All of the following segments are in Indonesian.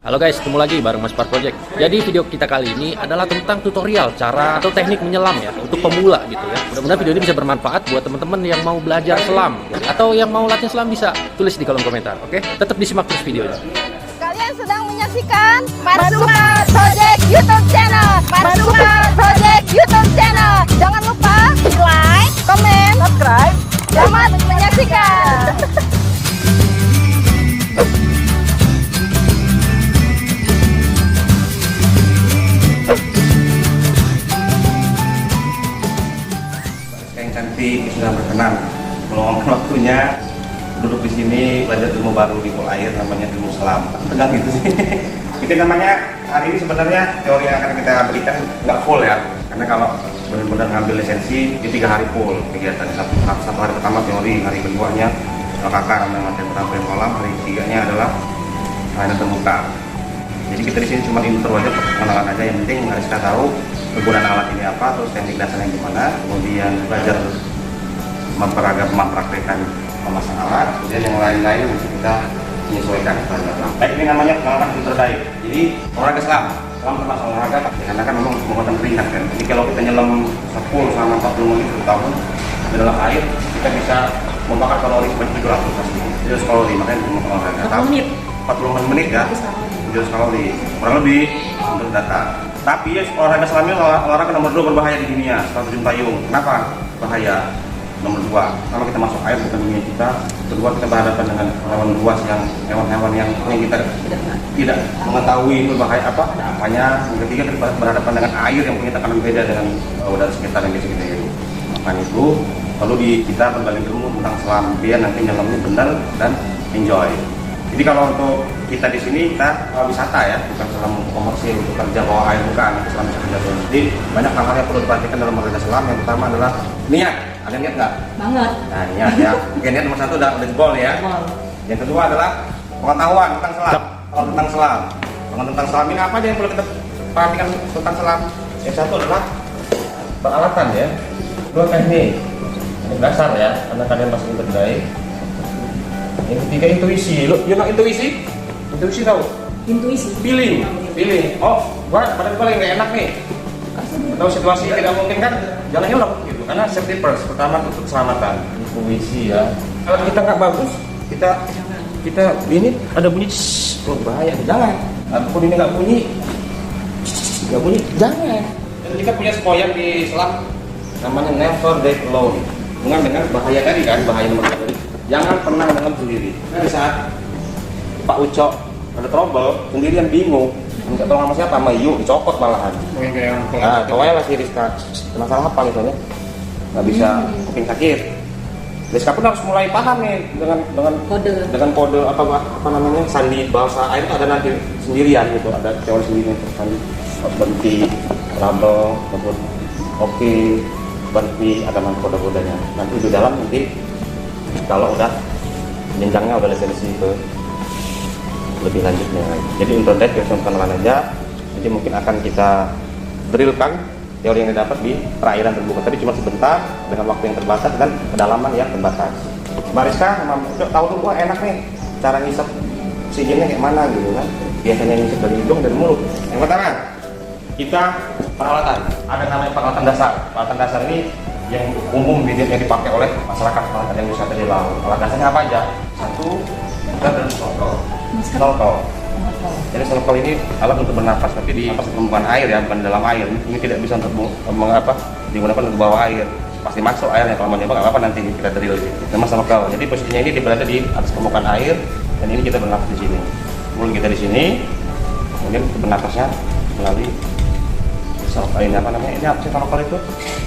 Halo guys, ketemu lagi bareng Mas Par Project. Jadi video kita kali ini adalah tentang tutorial cara atau teknik menyelam ya untuk pemula gitu ya. Mudah-mudahan video ini bisa bermanfaat buat teman-teman yang mau belajar selam atau yang mau latihan selam, bisa tulis di kolom komentar. Oke, tetap disimak terus videonya. Kalian sedang menyaksikan Marsuma Project YouTube channel. Marsuma Project YouTube channel. Jangan lupa like, comment, subscribe. Selamat menyaksikan. Yang cantik sudah berkenan meluangkan waktunya duduk di sini belajar ilmu baru di pool air, namanya ilmu selam. Tegang gitu sih. Itu namanya hari ini sebenarnya teori yang akan kita berikan nggak full ya, karena kalau benar-benar ngambil lisensi di 3 hari full kegiatan. Satu hari pertama teori, hari keduanya kakak dengan terampil kolam, hari ketiganya adalah arena terbuka. Jadi kita di sini cuma intro aja, pengenalan aja. Yang penting harus kita tahu kegunaan alat ini apa, terus teknik dasarnya gimana, kemudian belajar mempraktekkan memasang alat, kemudian yang lain-lain bisa kita menyesuaikan. Baik, ini namanya pengalaman filter dive. Jadi olahraga selam termasuk olahraga karena kan memang menguatkan keringat kan. Jadi kalau kita nyelam 10 sama 40 menit tahun di dalam air, kita bisa membakar kalori sebanyak 700 pasti. 700 kalori, makanya itu olahraga. 40 menit ya, 700 kalori kurang lebih untuk data. Tapi ya, olahraga selam ini olahraga nomor 2 berbahaya di dunia setelah terjun payung. Kenapa bahaya? Nomor 2, kalau kita masuk air bukan dunia kita. Kedua, kita berhadapan dengan hewan buas, yang hewan-hewan yang kita tidak mengetahui itu bahaya apa. Makanya yang ketiga, kita berhadapan dengan air yang punya tekanan beda dengan udara sekitar yang di sekitar itu. Makanya itu perlu kita berbagi ilmu tentang selam biar nanti nyelamnya benar dan enjoy. Jadi kalau untuk kita di sini, kita wisata ya, bukan selam komersil untuk kerja bawah air, bukan. Itu selam bisa kerja bawah. Jadi banyak hal-hal yang perlu diperhatikan dalam olahraga selam. Yang pertama adalah niat. Ada niat nggak? Banget. Nah, niat ya. Oke, niat nomor 1 udah jebol ya. Yang kedua adalah pengetahuan tentang selam. Kalau tentang selam, tentang selam ini apa aja yang perlu kita perhatikan tentang selam? Yang satu adalah peralatan ya. Dua, teknik. Ini dasar ya, karena kalian masih terbaik. Yang ketiga, intuisi. Lu intuisi? Intuisi tahu? Intuisi. Feeling. Oh, badan gua lagi nggak enak nih. Tahu situasi tidak mungkin kan? Jangan nyolok gitu. Karena safety first. Pertama untuk keselamatan. Intuisi ya. Kalau kita nggak bagus, kita ini ada bunyi, oh bahaya. Jangan. Ataupun ini nggak bunyi, jangan. Dan kita punya semboyan di selam namanya never dive alone. Dengan bahaya tadi kan, bahaya nomor 1 tadi. Jangan pernah menyelam sendiri. Nah, di saat Pak Ucok ada trouble, sendirian bingung, minta tolong sama siapa? Sama Yu, dicopot malahan. Nah, pokoknya masih Rizka, masalah apa misalnya? Nggak bisa kuping sakit. Rizka pun harus mulai paham nih dengan kode apa namanya, sandi bahasa air itu ada nanti sendirian gitu, ada teori sendiri untuk sandi, berhenti, trouble, ataupun oke, berhenti, ada kode-kodenya. Nanti di dalam nanti kalau udah jenjangnya udah lisensi ke lebih lanjutnya. Jadi untuk dive ya kenalan aja. Jadi mungkin akan kita drillkan teori yang didapat di perairan terbuka tadi cuma sebentar dengan waktu yang terbatas dan kedalaman yang terbatas. Mbak Rizka, tahu tuh gua enak nih cara ngisep oksigennya kayak mana gitu kan. Biasanya ngisep dari hidung dan mulut. Yang pertama, kita peralatan. Ada namanya peralatan dasar. Peralatan dasar ini yang umum yang dipakai oleh masyarakat yang wisata di laut. Alat dasarnya apa aja? Satu, kita ada snorkel. Jadi snorkel ini alat untuk bernafas, tapi di permukaan air ya, bukan dalam air. Ini tidak bisa untuk digunakan untuk bawah air. Pasti masuk airnya, kalau mau nyoba nggak apa-apa, nanti kita drill. Nama snorkel. Jadi posisinya ini berada di atas permukaan air, dan ini kita bernafas di sini. Mulut kita di sini, kemudian bernafasnya melalui ini apa namanya? Ini apa sih snorkel itu?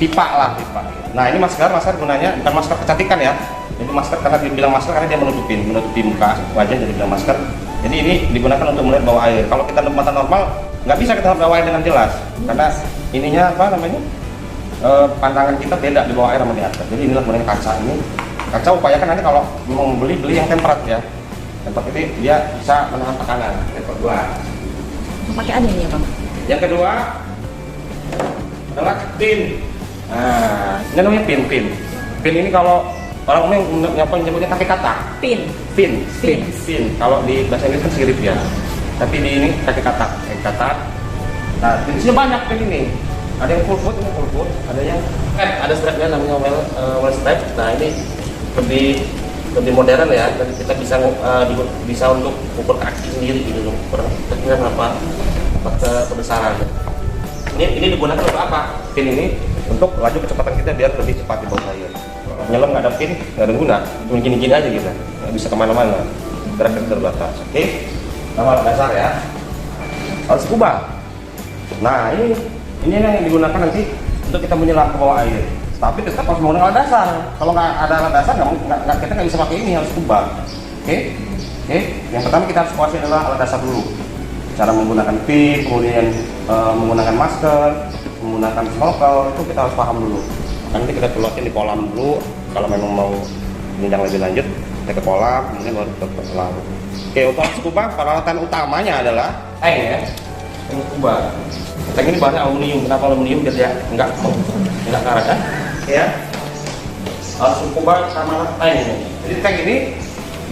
Pipa lah, pipa. Nah, ini masker gunanya bukan masker kecantikan ya. Ini masker karena dibilang masker karena dia menutupi muka, wajah, jadi bilang masker. Jadi ini digunakan untuk melihat bawah air. Kalau kita mata normal nggak bisa kita bawah air dengan jelas, karena ininya apa namanya, pandangan kita beda di bawah air sama di atas. Jadi inilah gunanya kaca ini. Kaca upayakan nanti kalau mau beli yang temperat ya. Temperat ini dia bisa menahan tekanan. Yang kedua, Pakai ada nih ya Bang. yang kedua adalah pin. Nah, ini namanya pin. Pin ini kalau orang umum nyebutnya kaki kata. Pin. Pin. Kalau di bahasa Inggris kan sirip ya. tapi di ini pakai katak. Nah, jenisnya banyak kayak gini. Ada yang full foot, ini full foot. Ada yang ada strapnya namanya well strap. Nah, ini lebih modern ya. Jadi kita bisa untuk ukur kaki sendiri gitu loh. Kira apa kebesaran. Ini digunakan untuk apa? Pin ini untuk laju kecepatan kita biar lebih cepat di bawah air. Nyelam nggak ada pin, nggak ada guna. Cuma gini-gini aja gitu. Nggak bisa kemana-mana. Gerak terbatas. Oke. Nama dasar ya. Harus scuba. Nah, ini yang digunakan nanti untuk kita menyelam ke bawah air. Tapi tetap harus menggunakan alat dasar. Kalau nggak ada alat dasar, kita nggak bisa pakai ini, harus scuba. Oke. Yang pertama kita harus kuasai adalah alat dasar dulu. Cara menggunakan pin, kemudian menggunakan masker, menggunakan snorkel, itu kita harus paham dulu. Nanti kita pilotin di kolam dulu. Kalau memang mau jenjang lebih lanjut, kita ke kolam, kemudian baru ke laut. Oke, untuk scuba peralatan utamanya adalah tank ya. Tank scuba. Tank ini bahannya aluminium. Kenapa aluminium? Biar dia enggak karat kan? Ya. Scuba sama tank ini. Jadi tank ini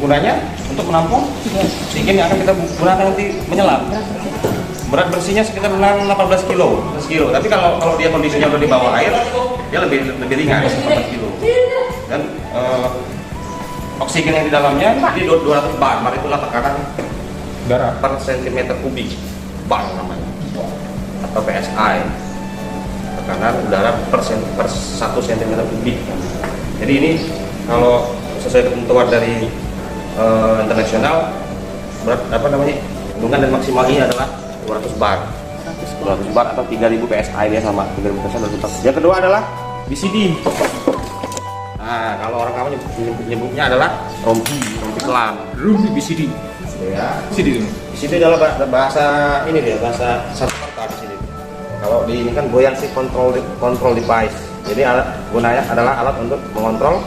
gunanya untuk menampung oksigen yang akan kita gunakan nanti menyelam. Berat bersihnya sekitar 18 kilo. Tapi kalau dia kondisinya udah di bawah air, dia lebih ringan 14 kilo. Dan oksigen yang di dalamnya di 200 bar. Bar itulah tekanan udara per cm kubik. Bar namanya. Atau PSI. Tekanan udara per 1 cm kubik. Jadi ini kalau sesuai ketentuan dari internasional, berat kandungan dan maksimalnya adalah 200 bar. 200 bar atau 3000 PSI dia sama 3000 PSI. Yang kedua adalah BCD. Nah, kalau orang kamu nyebutnya adalah rompi selam. Rumpi BCD. Ya. BCD adalah bahasa ini dia, bahasa serta di sini. Kalau di ini kan buoyancy control device. Jadi gunanya adalah alat untuk mengontrol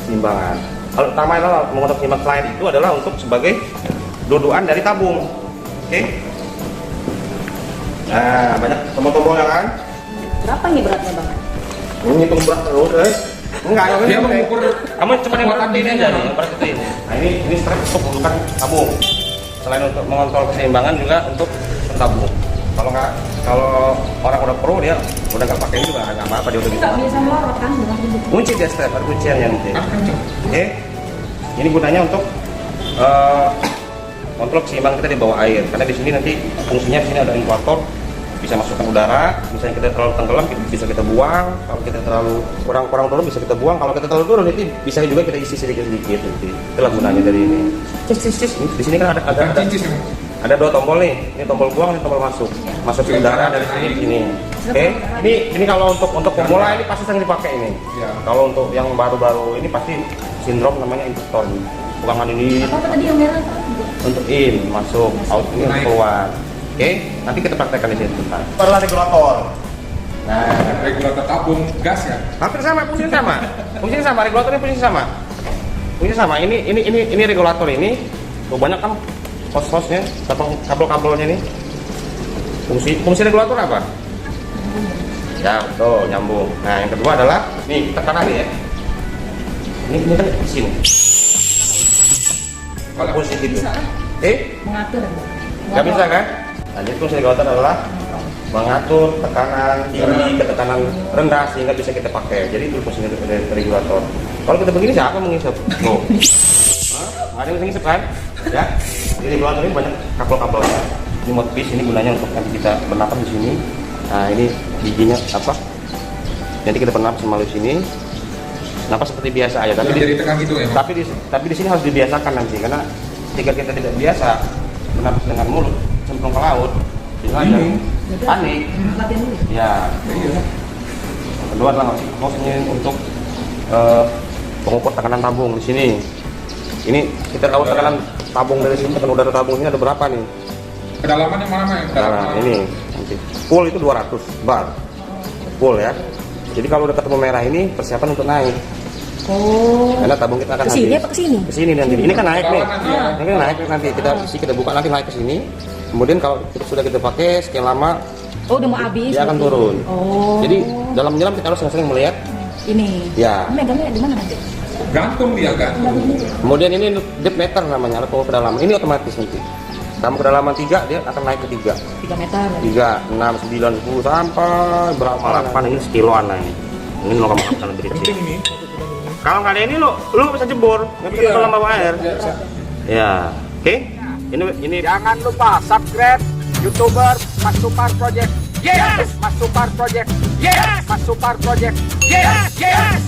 keseimbangan. Alat utama adalah mengontrol keseimbangan selain itu adalah untuk sebagai dudukan dari tabung. Oke. Nah, banyak tombol-tombolnya kan? Berapa nih beratnya bang? Ini hitung berat terus, Enggak, dia mengukur kamu cuma yang berat ini aja nih, berat ini. Nah, ini strap untuk mendudukan tabung. Selain untuk mengontrol keseimbangan juga untuk tabung. Kalau orang udah pro dia udah nggak pakai ini juga nggak apa-apa, dia udah bisa. Nggak bisa melorot kan dengan hidup. Kunci dia strap, ada kunciannya nanti. Oke. Ini gunanya untuk kontrol keseimbangan kita di bawah air. Karena di sini nanti fungsinya di sini ada inflator, bisa masukkan udara. Misalnya kita terlalu tenggelam, bisa kita buang. Kalau kita terlalu kurang turun, bisa kita buang. Kalau kita terlalu turun, nanti bisa juga kita isi sedikit nanti. Itulah gunanya dari ini. Di sini kan ada dua tombol nih. Ini tombol buang, ini tombol masuk. Masuk udara dari sini ke sini. Oke. Ini kalau untuk pemula ini pasti sering dipakai ini. Kalau untuk yang baru-baru ini pasti sindrom namanya impostor. Bukan ini. Apa tadi yang merah? Untuk in masuk, out ini keluar. Oke, nanti kita praktekkan di sini sebentar. Adalah regulator. Nah, regulator tabung gas ya. hampir sama, fungsinya sama. Fungsinya sama, regulatornya fungsinya sama. Fungsinya sama. Ini regulator ini. Tuh banyak kan hos-hosnya, kabel-kabelnya nih. Fungsi regulator apa? Ya, betul, nyambung. Nah, yang kedua adalah nih tekanan nih ya. Ini kan di sini. Kalau fungsi gitu. Mengatur. Nggak bisa kan? Nah, jadi fungsi regulator adalah mengatur tekanan tinggi ke tekanan rendah sehingga bisa kita pakai. Jadi itu fungsi regulator. Kalau kita begini siapa mengisap? Tuh. Ada yang mengisap kan? Ya. Jadi regulator ini banyak kabel-kabelnya. Ini mouthpiece, ini gunanya untuk nanti kita bernapas di sini. Nah, ini giginya apa? Nanti kita bernapas melalui sini. Napas seperti biasa aja, tapi gitu ya, tapi di sini harus dibiasakan nanti karena jika kita tidak biasa bernapas dengan mulut cemplung ke laut, itu aja panik. Latihan dulu. Ya. Kedua adalah maksudnya untuk pengukur tekanan tabung di sini. Ini kita tahu tekanan tabung dari sini, tekanan udara tabung ini ada berapa nih? Kedalaman yang mana ya? Nah, ini nanti full itu 200 bar full ya. Jadi kalau udah ketemu merah ini persiapan untuk naik. Oh. Karena tabung kita akan Kesini habis. apa kesini? Kesini nanti. Ini kan naik nih. Ya. Ini kan naik nanti kita isi, kita buka nanti naik ke sini. Kemudian kalau sudah kita pakai sekian lama, Oh, udah mau habis. dia akan berarti. turun. Oh. Jadi dalam menyelam kita harus sering-sering melihat. Ini. Ya. Megangnya di mana nanti? Gantung dia kan. Kemudian ini depth meter namanya, alat pengukur kedalaman. Ini otomatis nanti. Kamu kedalaman 3, dia akan naik ke 3. 3 meter. 3, 6, 9, 10 sampai berapa 8 ini sekiloan lah ini. Ini 0,8 lebih kecil. Penting ini. Kalau nggak ada ini lu bisa jebur, nggak bisa dalam bawah air. Ya, oke. Ini Jangan lupa subscribe YouTuber Mas Supar Project. Yes! Mas Supar Project. Yes! Mas Supar Project. Yes! Yes!